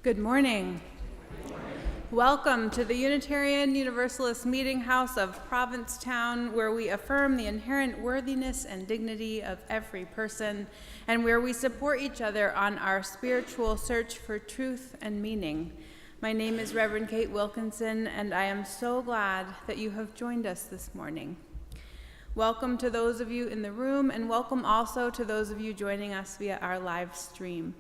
Good morning. Welcome to the Unitarian Universalist Meetinghouse of Provincetown, where we affirm the inherent worthiness and dignity of every person, and where we support each other on our spiritual search for truth and meaning. My name is Reverend Kate Wilkinson, and I am so glad that you have joined us this morning. Welcome to those of you in the room, and welcome also to those of you joining us via our live stream.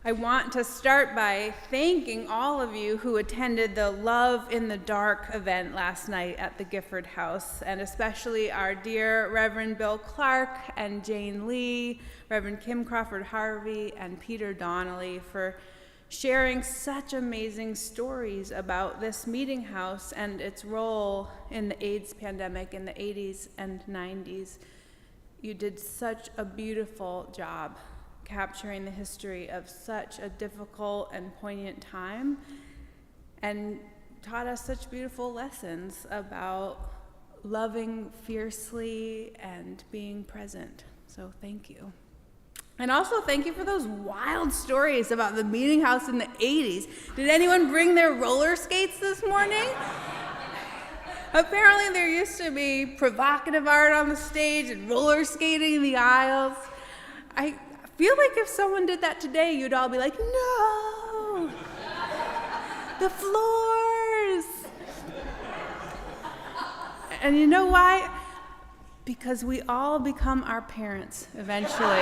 I want to start by thanking all of you who attended the Love in the Dark event last night at the Gifford House, and especially our dear Reverend Bill Clark and Jane Lee, Reverend Kim Crawford Harvey, and Peter Donnelly for sharing such amazing stories about this meeting house and its role in the AIDS pandemic in the 80s and 90s. You did such a beautiful job capturing the history of such a difficult and poignant time, and taught us such beautiful lessons about loving fiercely and being present. So thank you. And also thank you for those wild stories about the meeting house in the 80s. Did anyone bring their roller skates this morning? Apparently there used to be provocative art on the stage and roller skating in the aisles. I feel like if someone did that today, you'd all be like, no, the floors. And you know why? Because we all become our parents eventually.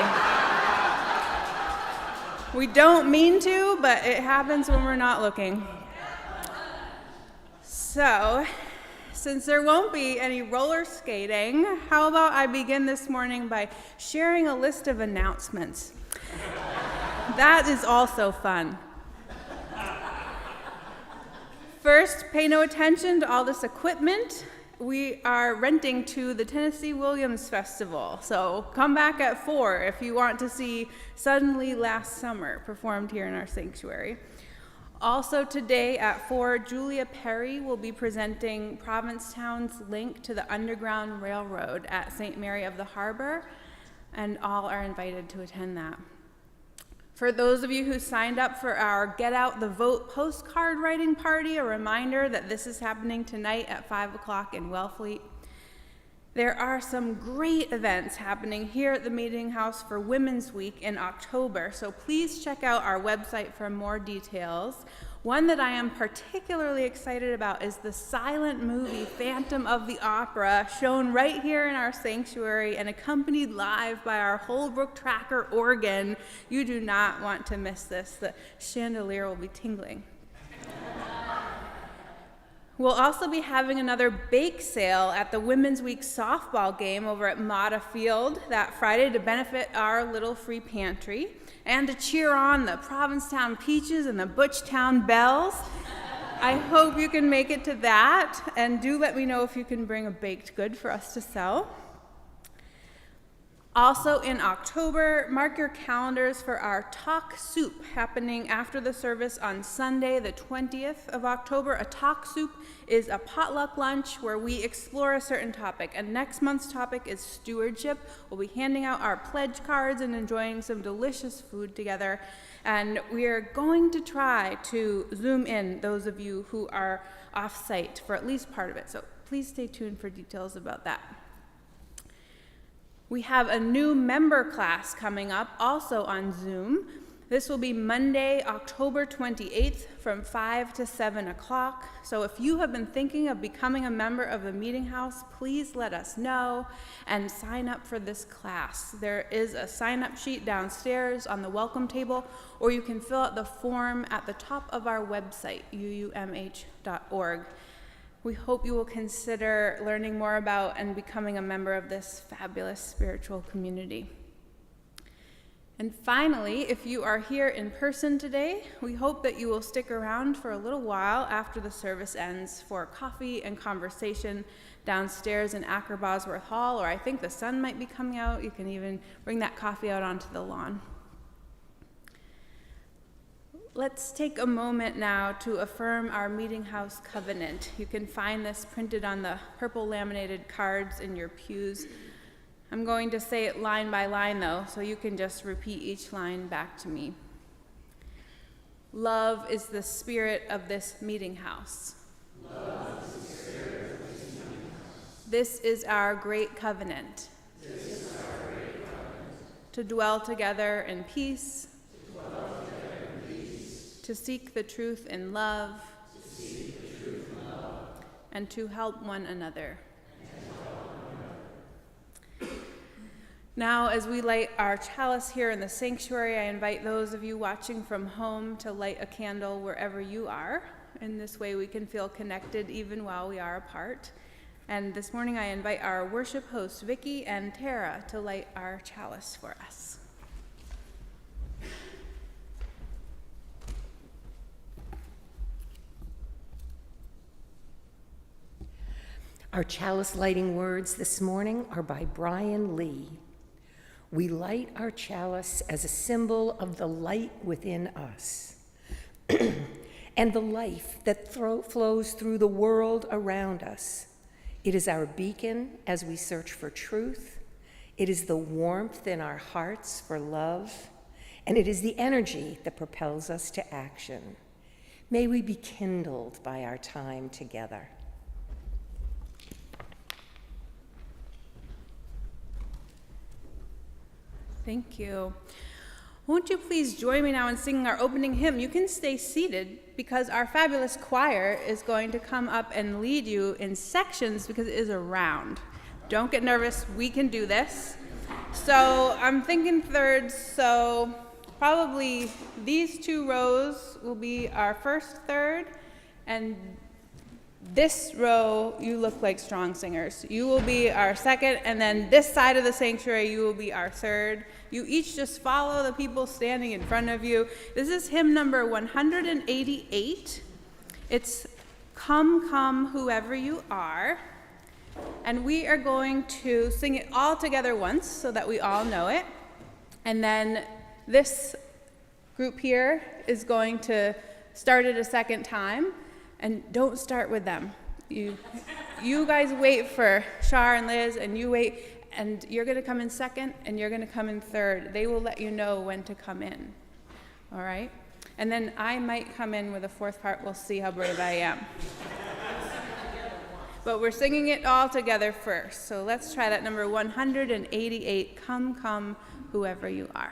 We don't mean to, but it happens when we're not looking. So, since there won't be any roller skating, how about I begin this morning by sharing a list of announcements. That is also fun. First, pay no attention to all this equipment. We are renting to the Tennessee Williams Festival, so come back at 4 if you want to see Suddenly Last Summer performed here in our sanctuary. Also today at 4, Julia Perry will be presenting Provincetown's link to the Underground Railroad at St. Mary of the Harbor, and all are invited to attend that. For those of you who signed up for our Get Out the Vote postcard writing party, a reminder that this is happening tonight at 5 o'clock in Wellfleet. There are some great events happening here at the Meeting House for Women's Week in October, so please check out our website for more details. One that I am particularly excited about is the silent movie Phantom of the Opera, shown right here in our sanctuary and accompanied live by our Holbrook Tracker organ. You do not want to miss this. The chandelier will be tingling. We'll also be having another bake sale at the Women's Week softball game over at Mata Field that Friday to benefit our little free pantry and to cheer on the Provincetown Peaches and the Butchtown Bells. I hope you can make it to that, and do let me know if you can bring a baked good for us to sell. Also in October, mark your calendars for our Talk Soup happening after the service on Sunday, the 20th of October. A Talk Soup is a potluck lunch where we explore a certain topic, and next month's topic is stewardship. We'll be handing out our pledge cards and enjoying some delicious food together, and we are going to try to zoom in those of you who are off-site for at least part of it, so please stay tuned for details about that. We have a new member class coming up, also on Zoom. This will be Monday, October 28th from 5 to 7 o'clock. So if you have been thinking of becoming a member of the Meeting House, please let us know and sign up for this class. There is a sign-up sheet downstairs on the welcome table, or you can fill out the form at the top of our website, uumh.org. We hope you will consider learning more about and becoming a member of this fabulous spiritual community. And finally, if you are here in person today, we hope that you will stick around for a little while after the service ends for coffee and conversation downstairs in Acker Bosworth Hall, or I think the sun might be coming out. You can even bring that coffee out onto the lawn. Let's take a moment now to affirm our Meeting House covenant. You can find this printed on the purple laminated cards in your pews. I'm going to say it line by line, though, so you can just repeat each line back to me. Love is the spirit of this meeting house. This is our great covenant. To dwell together in peace. To seek the truth in love. And to help one another. Now, as we light our chalice here in the sanctuary, I invite those of you watching from home to light a candle wherever you are. In this way, we can feel connected even while we are apart. And this morning, I invite our worship hosts, Vicki and Tara, to light our chalice for us. Our chalice lighting words this morning are by Brian Lee. We light our chalice as a symbol of the light within us and the life that flows through the world around us. It is our beacon as we search for truth. It is the warmth in our hearts for love, and it is the energy that propels us to action. May we be kindled by our time together. Thank you. Won't you please join me now in singing our opening hymn? You can stay seated because our fabulous choir is going to come up and lead you in sections because it is a round. Don't get nervous, we can do this. So I'm thinking thirds, so probably these two rows will be our first third, and this row, you look like strong singers. You will be our second, and then this side of the sanctuary, you will be our third. You each just follow the people standing in front of you. This is hymn number 188. It's Come, Come, Whoever You Are. And we are going to sing it all together once so that we all know it. And then this group here is going to start it a second time. And don't start with them. You guys wait for Shar and Liz, and you wait, and you're going to come in second, and you're going to come in third. They will let you know when to come in, all right? And then I might come in with a fourth part. We'll see how brave I am. But we're singing it all together first. So let's try that number 188, Come, Come, Whoever You Are.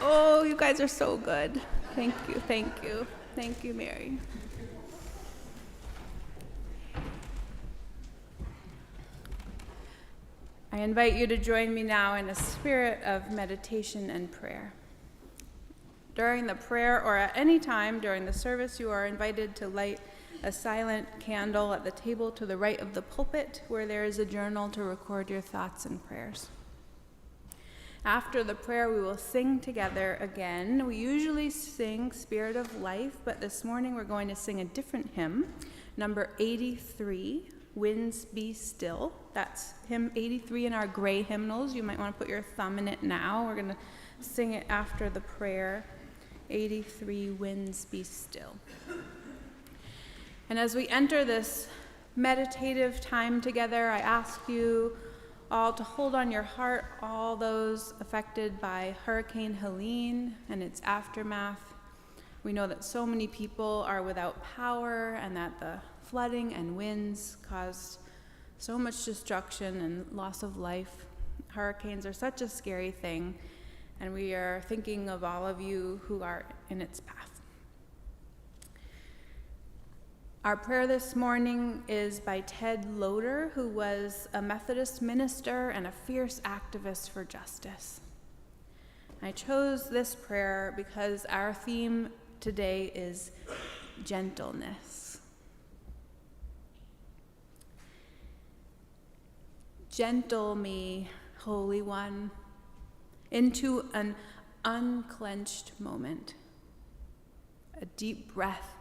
Oh, you guys are so good. Thank you, thank you. Thank you, Mary. I invite you to join me now in a spirit of meditation and prayer. During the prayer or at any time during the service, you are invited to light a silent candle at the table to the right of the pulpit, where there is a journal to record your thoughts and prayers. After the prayer, we will sing together again. We usually sing Spirit of Life, but this morning we're going to sing a different hymn, number 83, Winds Be Still. That's hymn 83 in our gray hymnals. You might want to put your thumb in it now. We're going to sing it after the prayer. 83, Winds Be Still. And as we enter this meditative time together, I ask you all to hold on your heart all those affected by Hurricane Helene and its aftermath. We know that so many people are without power and that the flooding and winds caused so much destruction and loss of life. Hurricanes are such a scary thing, and we are thinking of all of you who are in its path. Our prayer this morning is by Ted Loader, who was a Methodist minister and a fierce activist for justice. I chose this prayer because our theme today is gentleness. Gentle me, Holy One, into an unclenched moment, a deep breath,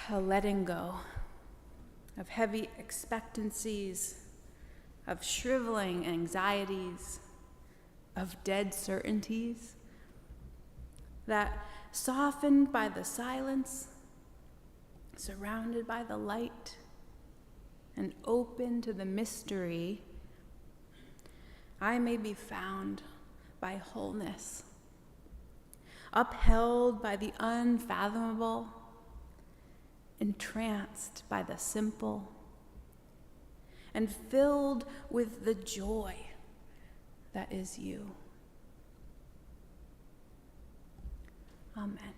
a letting go of heavy expectancies, of shriveling anxieties, of dead certainties, that softened by the silence, surrounded by the light, and open to the mystery, I may be found by wholeness, upheld by the unfathomable, entranced by the simple, and filled with the joy that is you. Amen.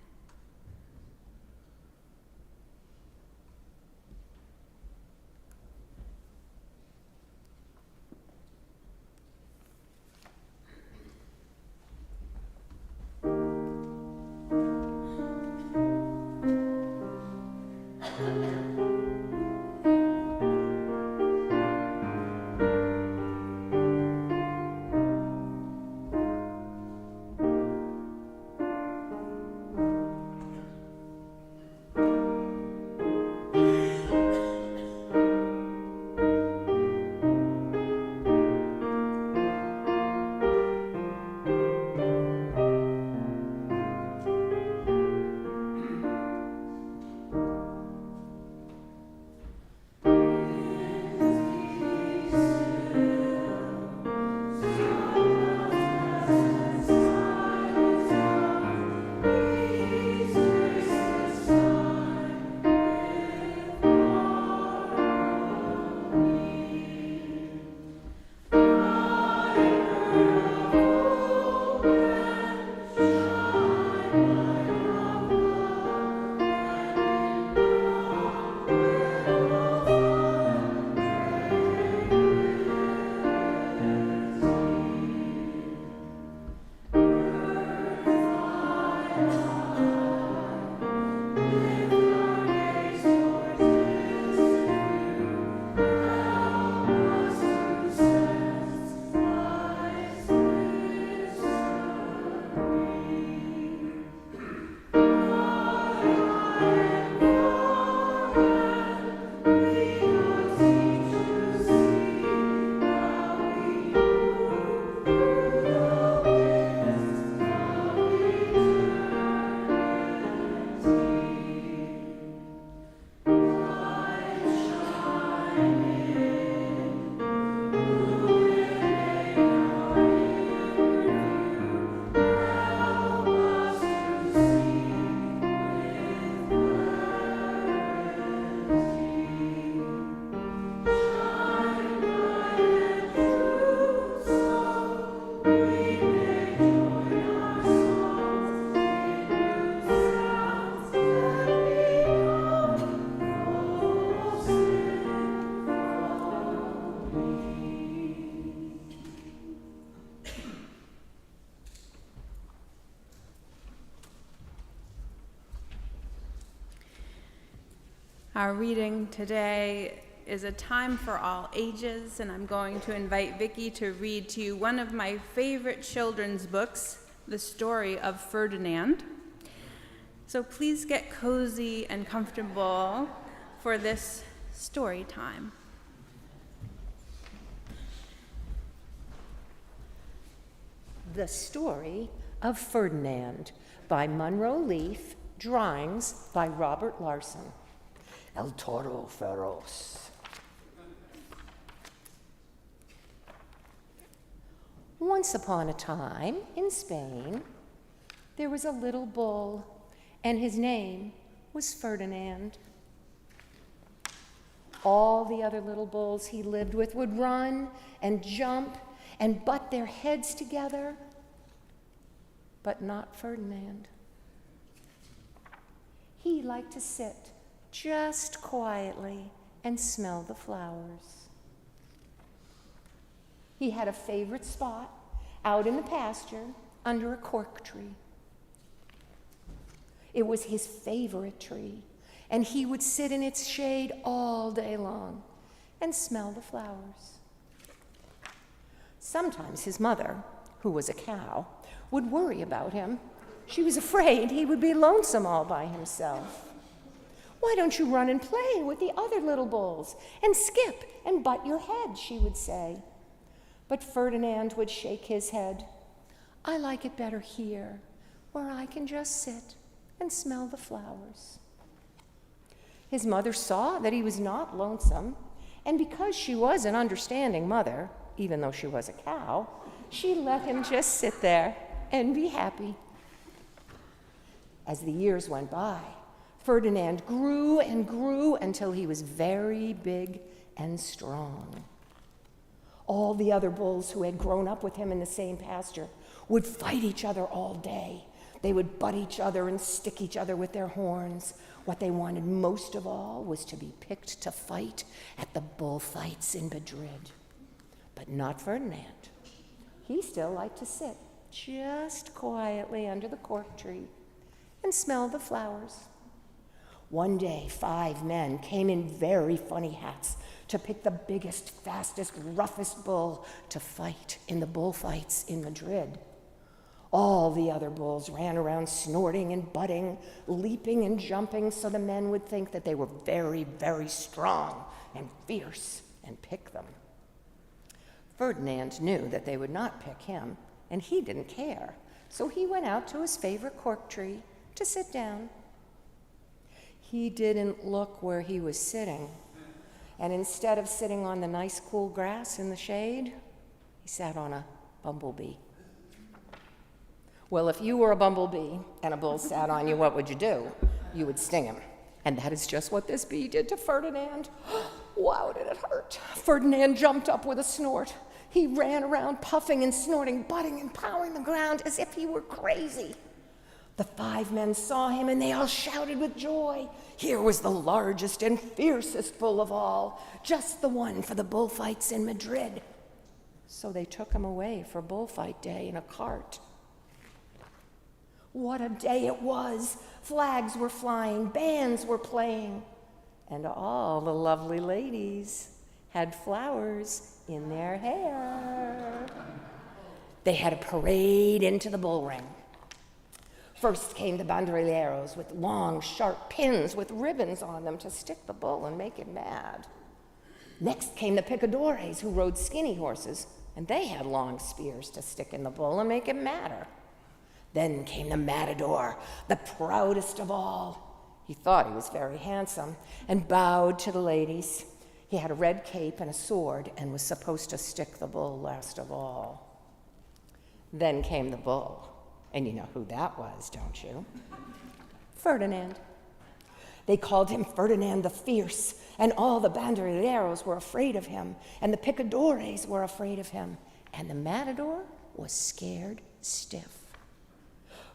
Our reading today is a time for all ages, and I'm going to invite Vicki to read to you one of my favorite children's books, The Story of Ferdinand. So please get cozy and comfortable for this story time. The Story of Ferdinand by Munro Leaf, drawings by Robert Larson. El Toro Feroz. Once upon a time, in Spain, there was a little bull, and his name was Ferdinand. All the other little bulls he lived with would run and jump and butt their heads together, but not Ferdinand. He liked to sit just quietly and smell the flowers. He had a favorite spot out in the pasture under a cork tree. It was his favorite tree, and he would sit in its shade all day long and smell the flowers. Sometimes his mother, who was a cow, would worry about him. She was afraid he would be lonesome all by himself. "Why don't you run and play with the other little bulls and skip and butt your head?" she would say. But Ferdinand would shake his head. "I like it better here, where I can just sit and smell the flowers." His mother saw that he was not lonesome, and because she was an understanding mother, even though she was a cow, she let him just sit there and be happy. As the years went by, Ferdinand grew and grew until he was very big and strong. All the other bulls who had grown up with him in the same pasture would fight each other all day. They would butt each other and stick each other with their horns. What they wanted most of all was to be picked to fight at the bullfights in Madrid. But not Ferdinand. He still liked to sit just quietly under the cork tree and smell the flowers. One day, 5 men came in very funny hats to pick the biggest, fastest, roughest bull to fight in the bullfights in Madrid. All the other bulls ran around snorting and butting, leaping and jumping, so the men would think that they were very, very strong and fierce and pick them. Ferdinand knew that they would not pick him, and he didn't care, so he went out to his favorite cork tree to sit down. He didn't look where he was sitting, and instead of sitting on the nice cool grass in the shade, he sat on a bumblebee. Well, if you were a bumblebee and a bull sat on you, what would you do? You would sting him. And that is just what this bee did to Ferdinand. Wow, did it hurt. Ferdinand jumped up with a snort. He ran around puffing and snorting, butting and pawing the ground as if he were crazy. The 5 men saw him and they all shouted with joy. Here was the largest and fiercest bull of all, just the one for the bullfights in Madrid. So they took him away for bullfight day in a cart. What a day it was! Flags were flying, bands were playing, and all the lovely ladies had flowers in their hair. They had a parade into the bull ring. First came the banderilleros with long, sharp pins with ribbons on them to stick the bull and make him mad. Next came the picadores, who rode skinny horses, and they had long spears to stick in the bull and make him madder. Then came the matador, the proudest of all. He thought he was very handsome and bowed to the ladies. He had a red cape and a sword and was supposed to stick the bull last of all. Then came the bull, and you know who that was, don't you? Ferdinand. They called him Ferdinand the Fierce, and all the banderilleros were afraid of him, and the picadores were afraid of him, and the matador was scared stiff.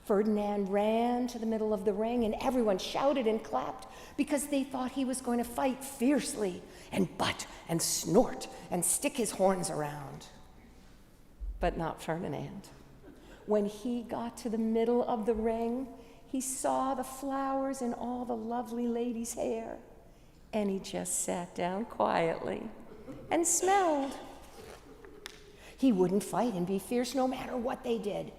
Ferdinand ran to the middle of the ring, and everyone shouted and clapped because they thought he was going to fight fiercely and butt and snort and stick his horns around. But not Ferdinand. When he got to the middle of the ring, he saw the flowers in all the lovely ladies' hair. And he just sat down quietly and smelled. He wouldn't fight and be fierce no matter what they did.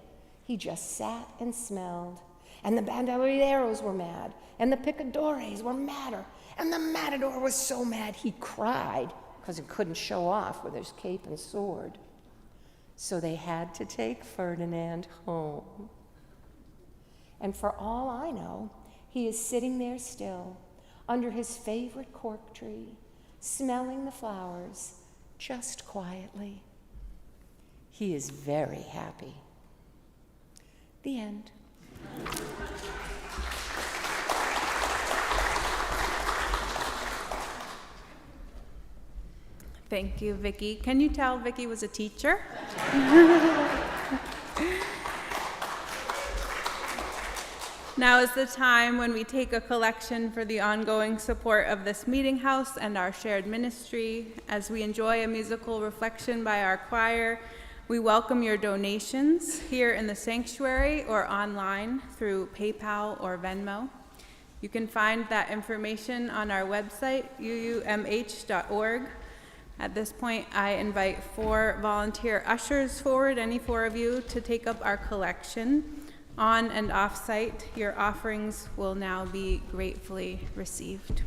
He just sat and smelled. And the bandoleros were mad, and the picadores were madder, and the matador was so mad he cried because he couldn't show off with his cape and sword. So they had to take Ferdinand home. And for all I know, he is sitting there still, under his favorite cork tree, smelling the flowers, just quietly. He is very happy. The end. Thank you, Vicki. Can you tell Vicki was a teacher? Now is the time when we take a collection for the ongoing support of this Meetinghouse and our shared ministry. As we enjoy a musical reflection by our choir, we welcome your donations here in the sanctuary or online through PayPal or Venmo. You can find that information on our website, uumh.org. At this point, I invite 4 volunteer ushers forward, any 4 of you, to take up our collection. On and off site, your offerings will now be gratefully received.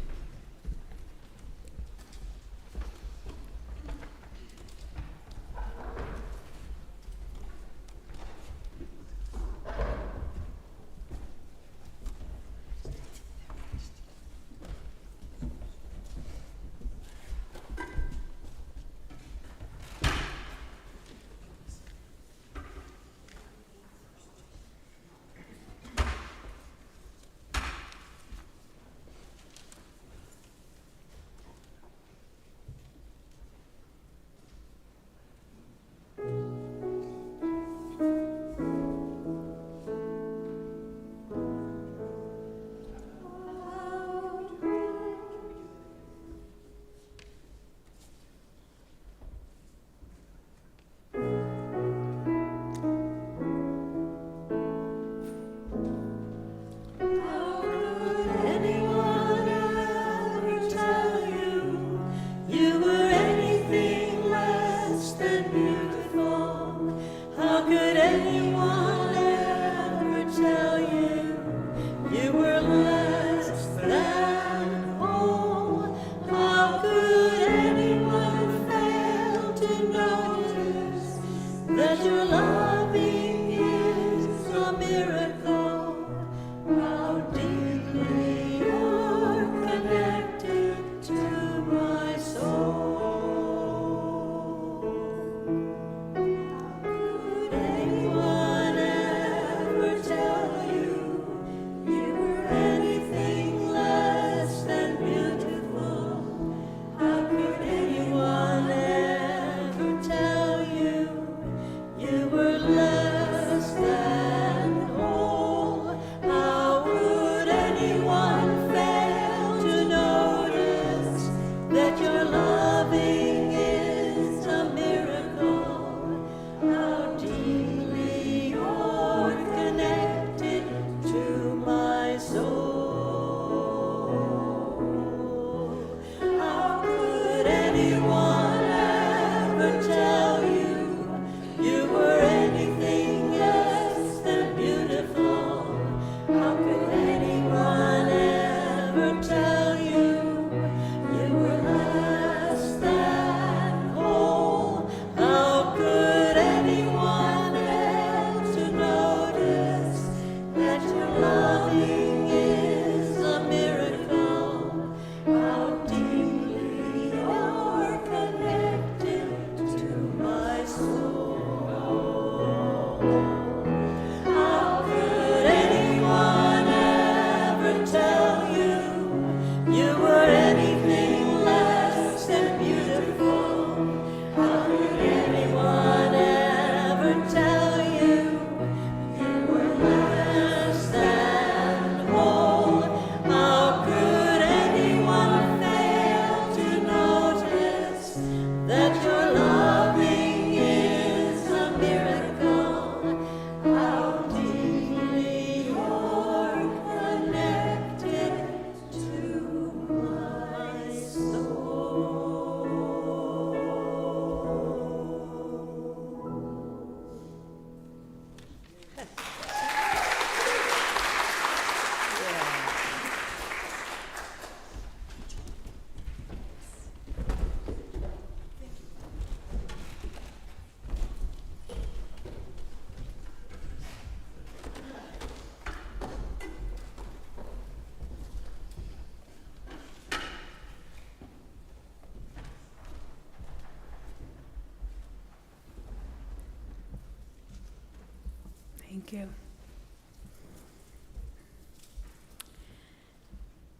Thank you.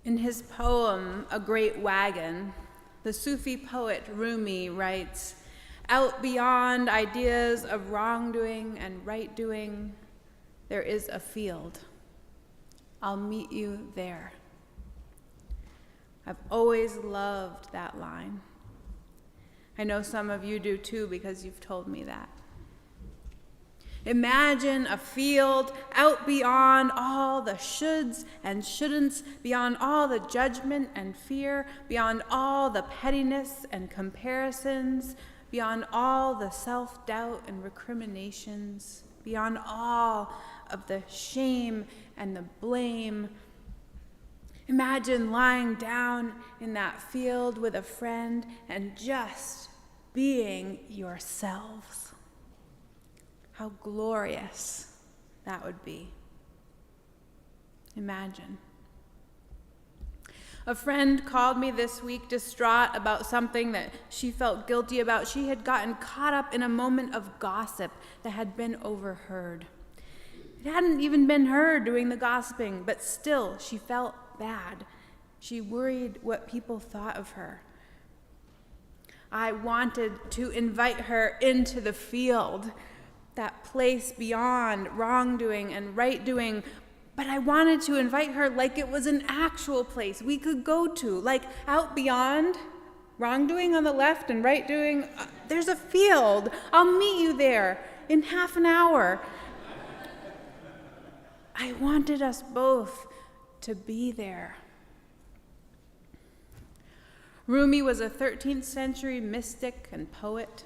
In his poem, A Great Wagon, the Sufi poet Rumi writes, "Out beyond ideas of wrongdoing and right-doing, there is a field. I'll meet you there." I've always loved that line. I know some of you do too because you've told me that. Imagine a field out beyond all the shoulds and shouldn'ts, beyond all the judgment and fear, beyond all the pettiness and comparisons, beyond all the self-doubt and recriminations, beyond all of the shame and the blame. Imagine lying down in that field with a friend and just being yourselves. How glorious that would be. Imagine. A friend called me this week distraught about something that she felt guilty about. She had gotten caught up in a moment of gossip that had been overheard. It hadn't even been her doing the gossiping, but still she felt bad. She worried what people thought of her. I wanted to invite her into the field, that place beyond wrongdoing and right-doing, but I wanted to invite her like it was an actual place we could go to, like out beyond wrongdoing on the left and right-doing. There's a field. I'll meet you there in half an hour. I wanted us both to be there. Rumi was a 13th century mystic and poet.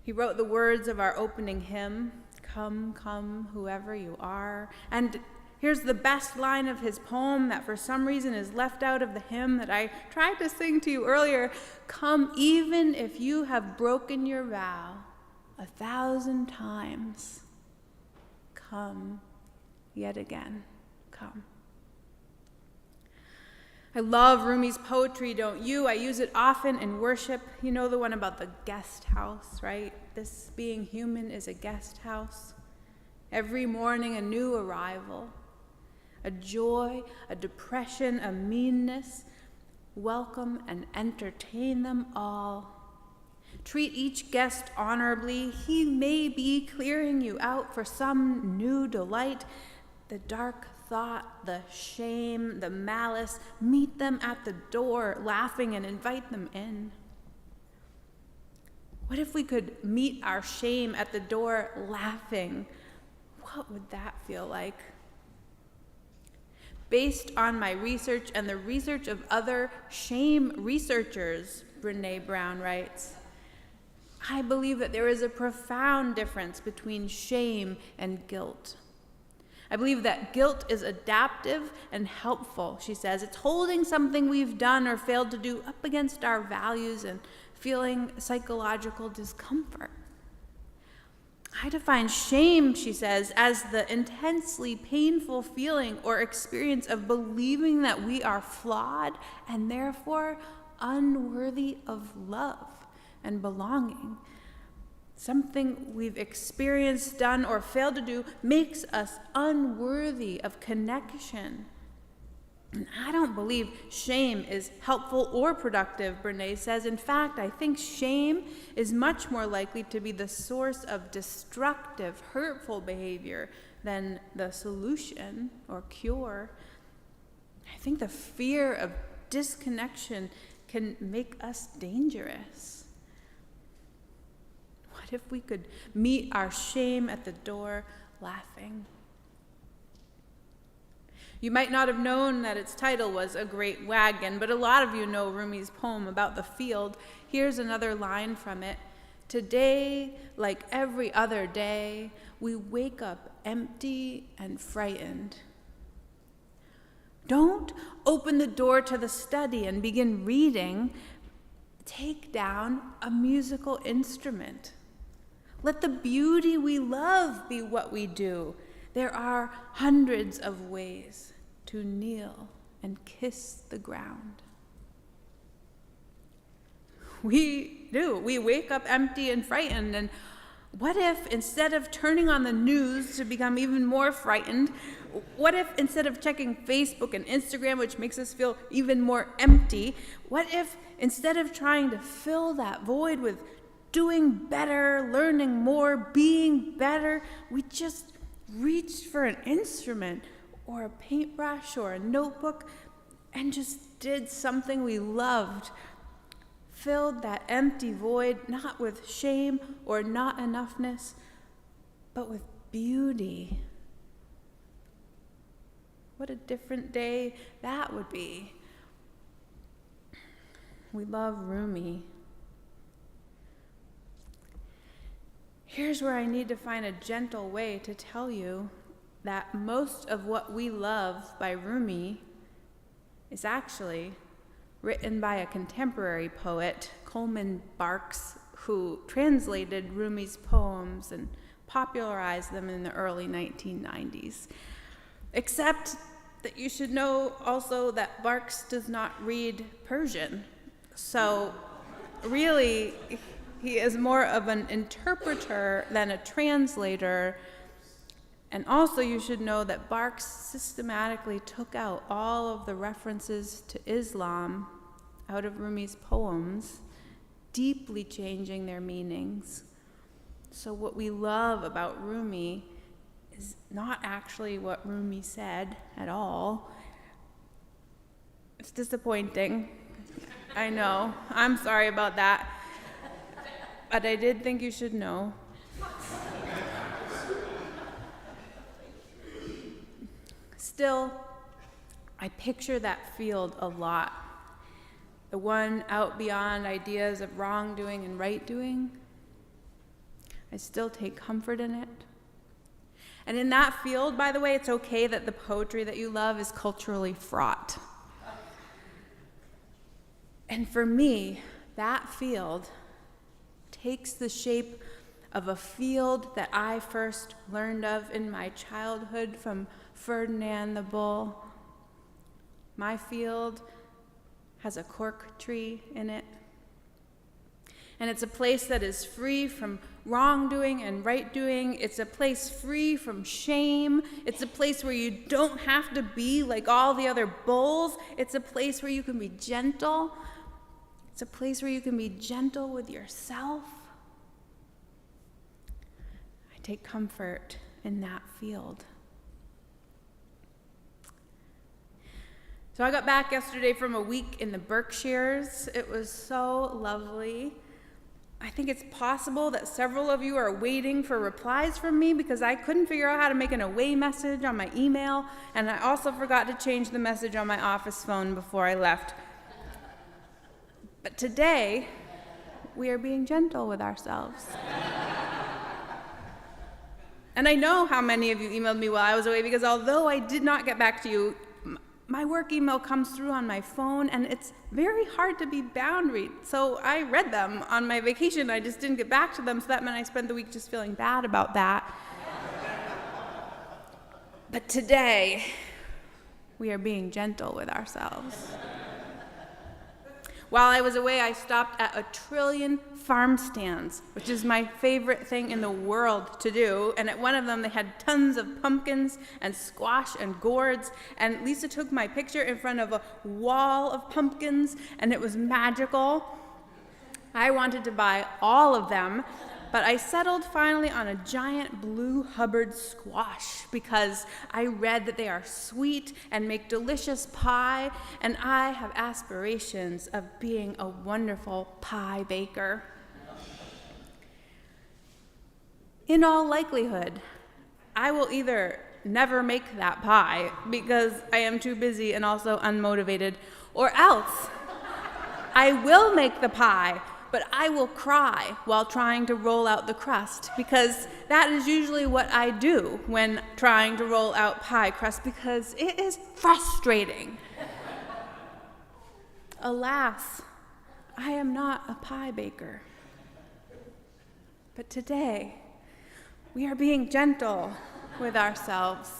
He wrote the words of our opening hymn, "Come, come, whoever you are." And here's the best line of his poem that for some reason is left out of the hymn that I tried to sing to you earlier. "Come, even if you have broken your vow 1,000 times. Come, yet again, come." I love Rumi's poetry, don't you? I use it often in worship. You know the one about the guest house, right? This being human is a guest house. Every morning a new arrival, a joy, a depression, a meanness. Welcome and entertain them all. Treat each guest honorably. He may be clearing you out for some new delight. The dark thought, the shame, the malice, meet them at the door, laughing, and invite them in. What if we could meet our shame at the door, laughing? What would that feel like? Based on my research and the research of other shame researchers, Brené Brown writes, I believe that there is a profound difference between shame and guilt. I believe that guilt is adaptive and helpful, she says. It's holding something we've done or failed to do up against our values and feeling psychological discomfort. I define shame, she says, as the intensely painful feeling or experience of believing that we are flawed and therefore unworthy of love and belonging. Something we've experienced, done, or failed to do makes us unworthy of connection. And I don't believe shame is helpful or productive, Brené says. In fact, I think shame is much more likely to be the source of destructive, hurtful behavior than the solution or cure. I think the fear of disconnection can make us dangerous. What if we could meet our shame at the door laughing? You might not have known that its title was A Great Wagon, but a lot of you know Rumi's poem about the field. Here's another line from it. Today, like every other day, we wake up empty and frightened. Don't open the door to the study and begin reading. Take down a musical instrument. Let the beauty we love be what we do. There are hundreds of ways to kneel and kiss the ground. We do. We wake up empty and frightened, and What if instead of turning on the news to become even more frightened, what if instead of checking Facebook and Instagram, which makes us feel even more empty, what if instead of trying to fill that void with doing better, learning more, being better, we just reached for an instrument or a paintbrush or a notebook and just did something we loved, filled that empty void not with shame or not enoughness, but with beauty. What a different day that would be. We love Rumi. Here's where I need to find a gentle way to tell you that most of what we love by Rumi is actually written by a contemporary poet, Coleman Barks, who translated Rumi's poems and popularized them in the early 1990s. Except that you should know also that Barks does not read Persian. So really, he is more of an interpreter than a translator. And also you should know that Barks systematically took out all of the references to Islam out of Rumi's poems, deeply changing their meanings. So what we love about Rumi is not actually what Rumi said at all. It's disappointing. I know. I'm sorry about that. But I did think you should know. Still, I picture that field a lot. The one out beyond ideas of wrongdoing and right doing. I still take comfort in it. And in that field, by the way, it's okay that the poetry that you love is culturally fraught. And for me, that field takes the shape of a field that I first learned of in my childhood from Ferdinand the bull. My field has a cork tree in it. And it's a place that is free from wrongdoing and right doing. It's a place free from shame. It's a place where you don't have to be like all the other bulls. It's a place where you can be gentle. It's a place where you can be gentle with yourself. I take comfort in that field. So I got back yesterday from a week in the Berkshires. It was so lovely. I think it's possible that several of you are waiting for replies from me because I couldn't figure out how to make an away message on my email, and I also forgot to change the message on my office phone before I left. But today, we are being gentle with ourselves. And I know how many of you emailed me while I was away because although I did not get back to you, my work email comes through on my phone, and it's very hard to be boundaried. So I read them on my vacation. I just didn't get back to them, so that meant I spent the week just feeling bad about that. But today, we are being gentle with ourselves. While I was away, I stopped at 1 trillion farm stands, which is my favorite thing in the world to do. And at one of them, they had tons of pumpkins and squash and gourds. And Lisa took my picture in front of a wall of pumpkins, and it was magical. I wanted to buy all of them, but I settled finally on a giant blue Hubbard squash because I read that they are sweet and make delicious pie, and I have aspirations of being a wonderful pie baker. In all likelihood, I will either never make that pie because I am too busy and also unmotivated, or else I will make the pie, but I will cry while trying to roll out the crust because that is usually what I do when trying to roll out pie crust because it is frustrating. Alas, I am not a pie baker. But today, we are being gentle with ourselves.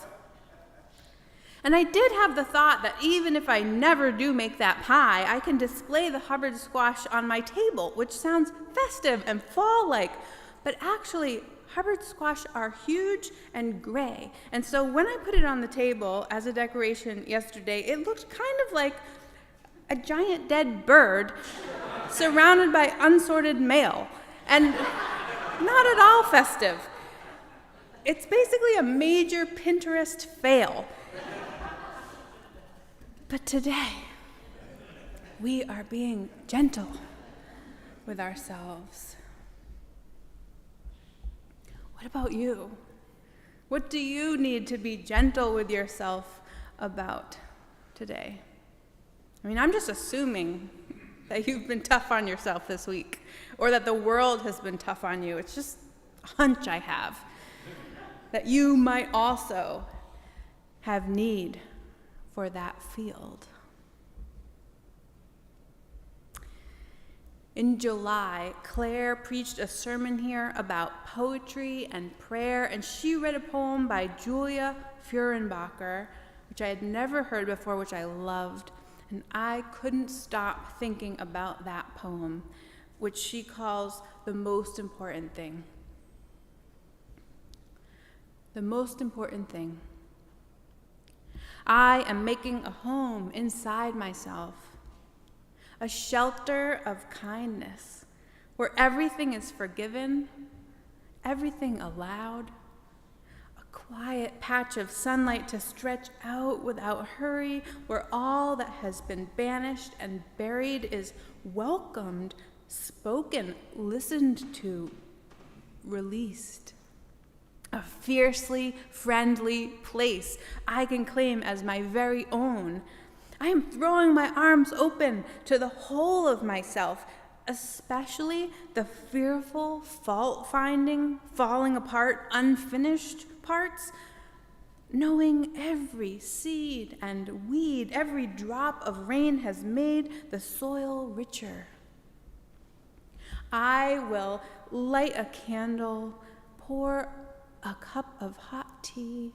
And I did have the thought that even if I never do make that pie, I can display the Hubbard squash on my table, which sounds festive and fall-like. but actually Hubbard squash are huge and gray. And so when I put it on the table as a decoration yesterday, it looked kind of like a giant dead bird surrounded by unsorted mail, and not at all festive. It's basically a major Pinterest fail. But today, we are being gentle with ourselves. What about you? What do you need to be gentle with yourself about today? I mean, I'm just assuming that you've been tough on yourself this week, or that the world has been tough on you. It's just a hunch I have, that you might also have need for that field. In July, Claire preached a sermon here about poetry and prayer, and she read a poem by Julia Furrenbacher, which I had never heard before, which I loved, and I couldn't stop thinking about that poem, which she calls the most important thing. The most important thing. I am making a home inside myself, a shelter of kindness, where everything is forgiven, everything allowed, a quiet patch of sunlight to stretch out without hurry, where all that has been banished and buried is welcomed, spoken, listened to, released. A fiercely friendly place I can claim as my very own. I am throwing my arms open to the whole of myself, especially the fearful, fault-finding, falling apart, unfinished parts, knowing every seed and weed, every drop of rain has made the soil richer. I will light a candle, pour a cup of hot tea,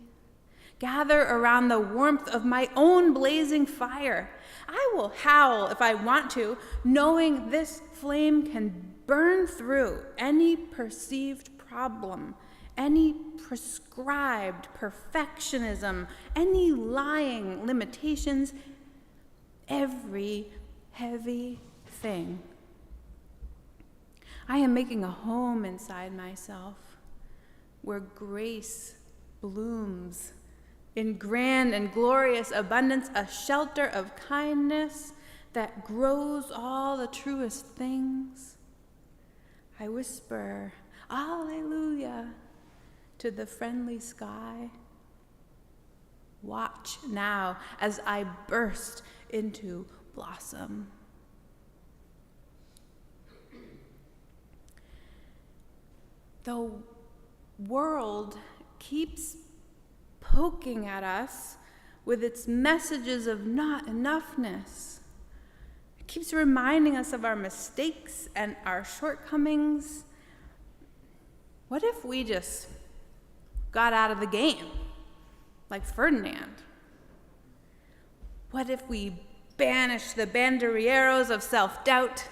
gather around the warmth of my own blazing fire. I will howl if I want to, knowing this flame can burn through any perceived problem, any prescribed perfectionism, any lying limitations, every heavy thing. I am making a home inside myself, where grace blooms in grand and glorious abundance, a shelter of kindness that grows all the truest things. I whisper, Alleluia, to the friendly sky. Watch now as I burst into blossom. The world keeps poking at us with its messages of not enoughness. It keeps reminding us of our mistakes and our shortcomings. What if we just got out of the game, like Ferdinand? What if we banished the banderilleros of self-doubt?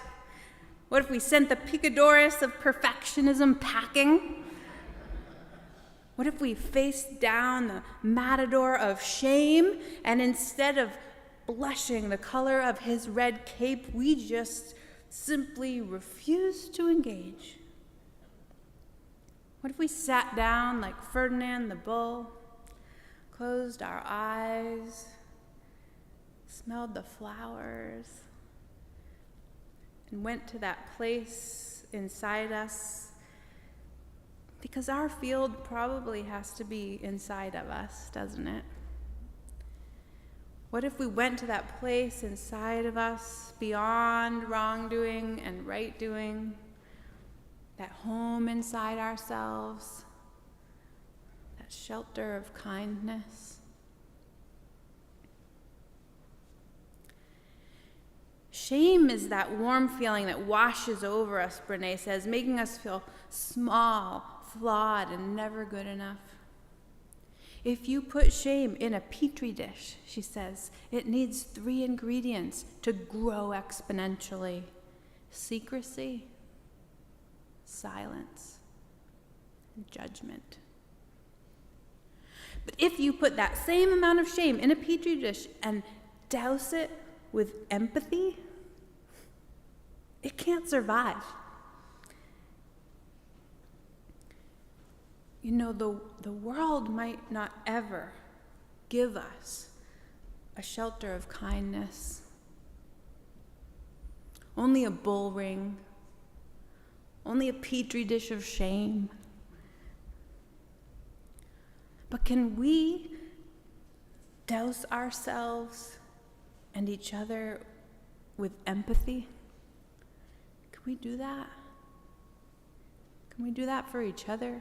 What if we sent the picadores of perfectionism packing? What if we faced down the matador of shame, and instead of blushing the color of his red cape, we just simply refused to engage? What if we sat down like Ferdinand the bull, closed our eyes, smelled the flowers, and went to that place inside us? Because our field probably has to be inside of us, doesn't it? What if we went to that place inside of us, beyond wrongdoing and right doing, that home inside ourselves, that shelter of kindness? Shame is that warm feeling that washes over us, Brene says, making us feel small, flawed, and never good enough. If you put shame in a petri dish, she says, it needs 3 ingredients to grow exponentially: secrecy, silence, and judgment. But if you put that same amount of shame in a petri dish and douse it with empathy, it can't survive. You know, the world might not ever give us a shelter of kindness, only a bull ring, only a petri dish of shame. But can we douse ourselves and each other with empathy? Can we do that? Can we do that for each other?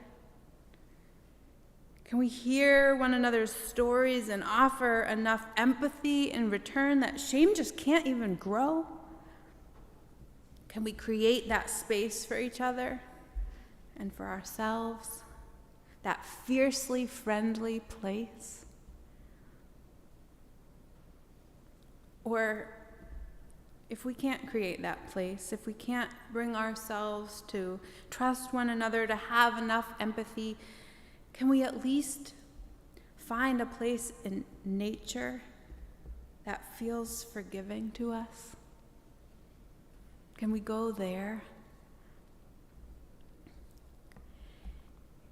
Can we hear one another's stories and offer enough empathy in return that shame just can't even grow? Can we create that space for each other and for ourselves, that fiercely friendly place? Or if we can't create that place, if we can't bring ourselves to trust one another, to have enough empathy, can we at least find a place in nature that feels forgiving to us? Can we go there?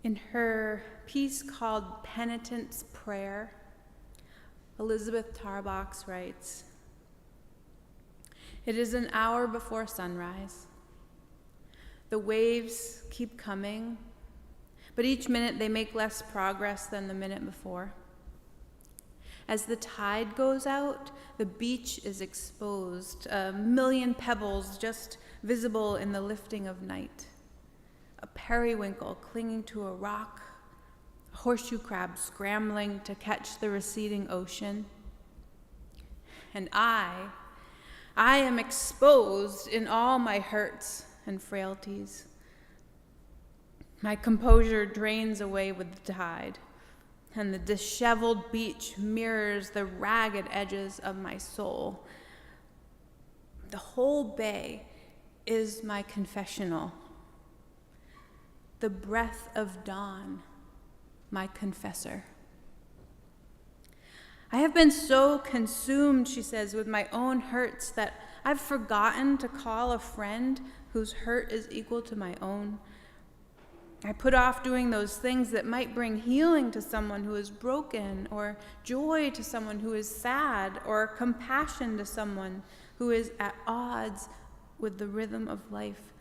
In her piece called Penitent's Prayer, Elizabeth Tarbox writes, "It is an hour before sunrise. The waves keep coming, but each minute they make less progress than the minute before. As the tide goes out, the beach is exposed, a million pebbles just visible in the lifting of night. A periwinkle clinging to a rock, a horseshoe crab scrambling to catch the receding ocean. And I am exposed in all my hurts and frailties. My composure drains away with the tide, and the disheveled beach mirrors the ragged edges of my soul. The whole bay is my confessional. The breath of dawn, my confessor. I have been so consumed," she says, "with my own hurts that I've forgotten to call a friend whose hurt is equal to my own. I put off doing those things that might bring healing to someone who is broken, or joy to someone who is sad, or compassion to someone who is at odds with the rhythm of life,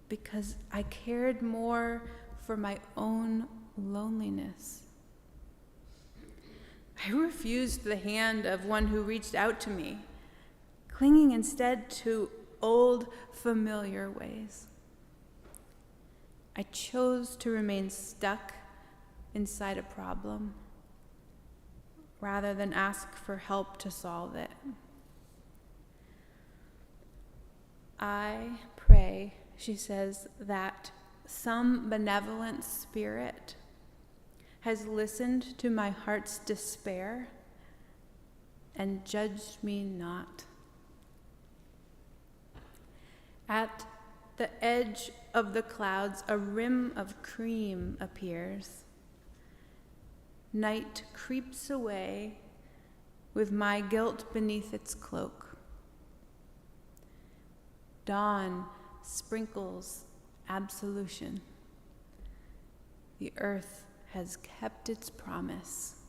because I cared more for my own loneliness. I refused the hand of one who reached out to me, clinging instead to old, familiar ways. I chose to remain stuck inside a problem rather than ask for help to solve it. I pray," she says, "that some benevolent spirit has listened to my heart's despair and judged me not. At the edge of the clouds, a rim of cream appears. Night creeps away with my guilt beneath its cloak. Dawn sprinkles absolution. The earth has kept its promise.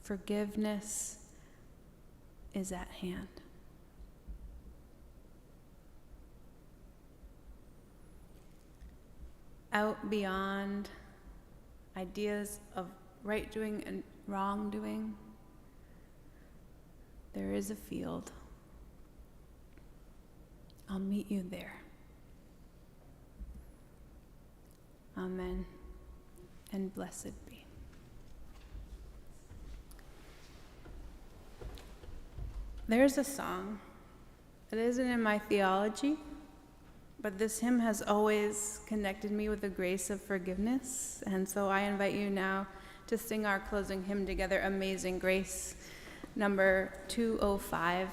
Forgiveness is at hand." Out beyond ideas of right doing and wrong doing, there is a field. I'll meet you there. Amen, and blessed be. There's a song. It isn't in my theology, but this hymn has always connected me with the grace of forgiveness, and so I invite you now to sing our closing hymn together, Amazing Grace, number 205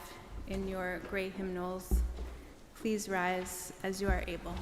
in your gray hymnals. Please rise as you are able.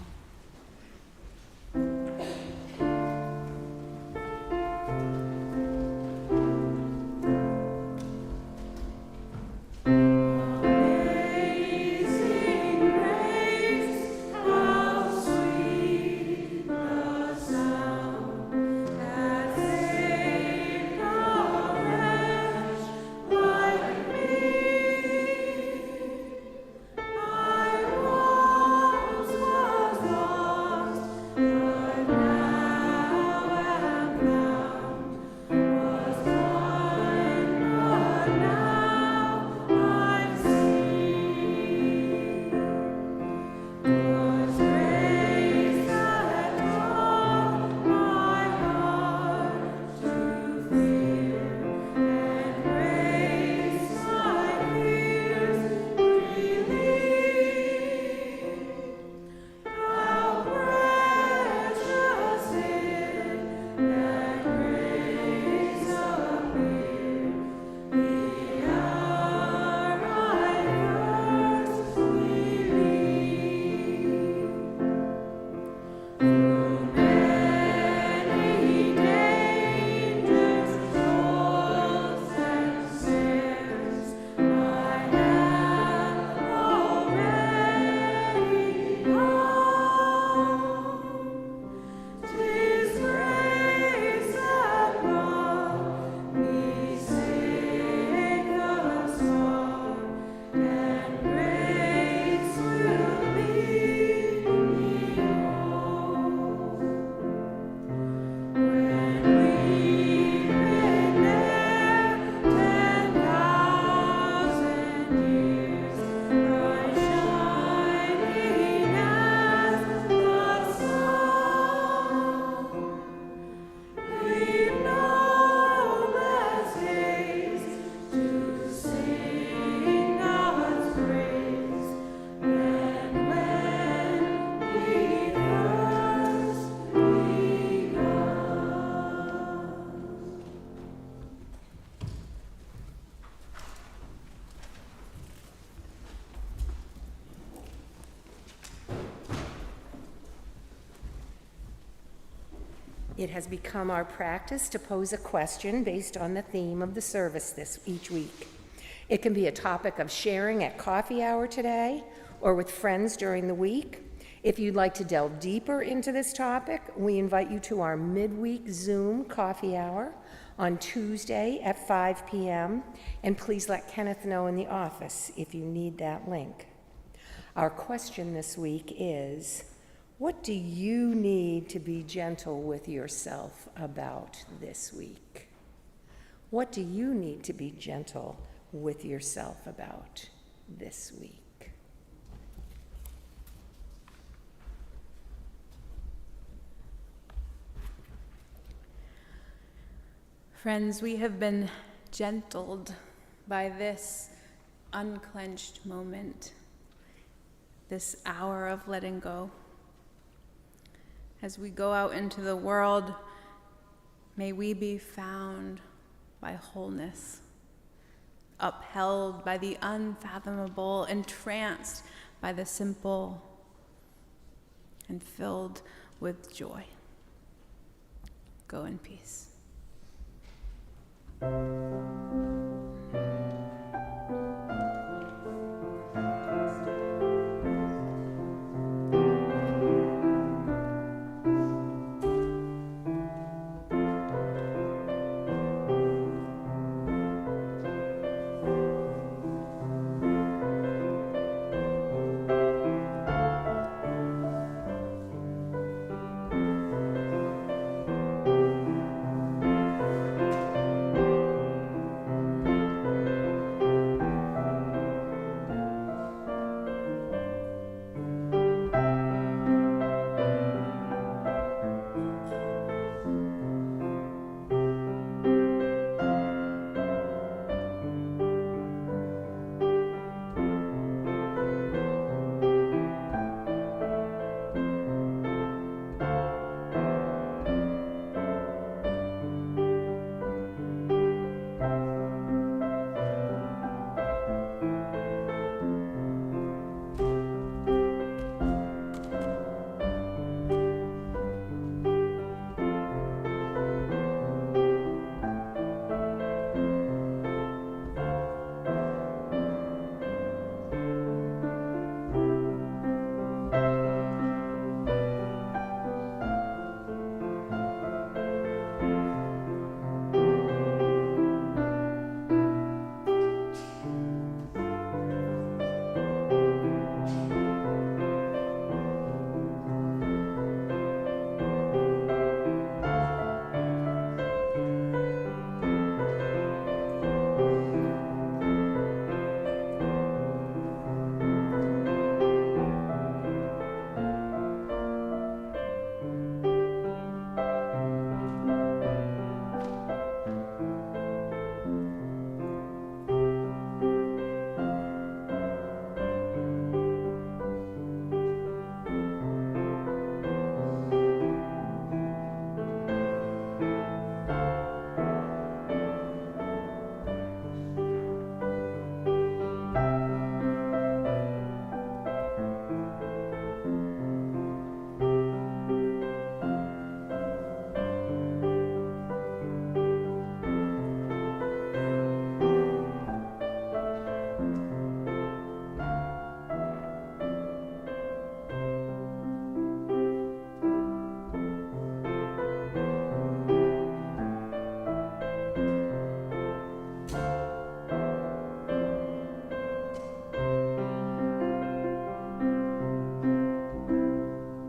It has become our practice to pose a question based on the theme of the service each week. It can be a topic of sharing at coffee hour today or with friends during the week. If you'd like to delve deeper into this topic, we invite you to our midweek Zoom coffee hour on Tuesday at 5 p.m. And please let Kenneth know in the office if you need that link. Our question this week is, what do you need to be gentle with yourself about this week? What do you need to be gentle with yourself about this week? Friends, we have been gentled by this unclenched moment, this hour of letting go. As we go out into the world, may we be found by wholeness, upheld by the unfathomable, entranced by the simple, and filled with joy. Go in peace.